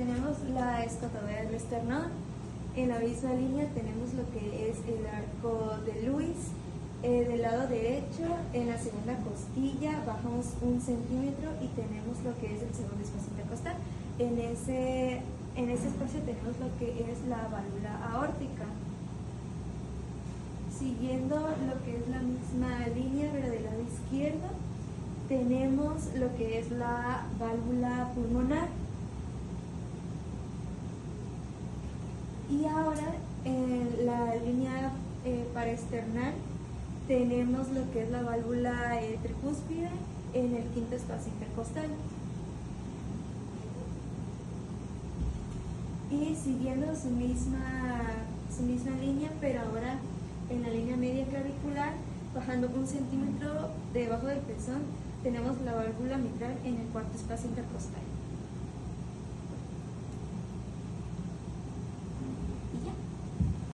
tenemos la escotadera del esternón. En la misma línea tenemos lo que es el arco de Luis. Del lado derecho, en la segunda costilla, bajamos 1 centímetro y tenemos lo que es el segundo espacio intercostal. En ese espacio tenemos lo que es la válvula aórtica. Siguiendo lo que es la misma línea, pero del lado izquierdo, tenemos lo que es la válvula pulmonar. Y ahora en la línea paraesternal tenemos lo que es la válvula tricúspide en el quinto espacio intercostal. Y siguiendo su misma línea, pero ahora en la línea media clavicular, bajando 1 centímetro debajo del pezón, tenemos la válvula mitral en el cuarto espacio intercostal.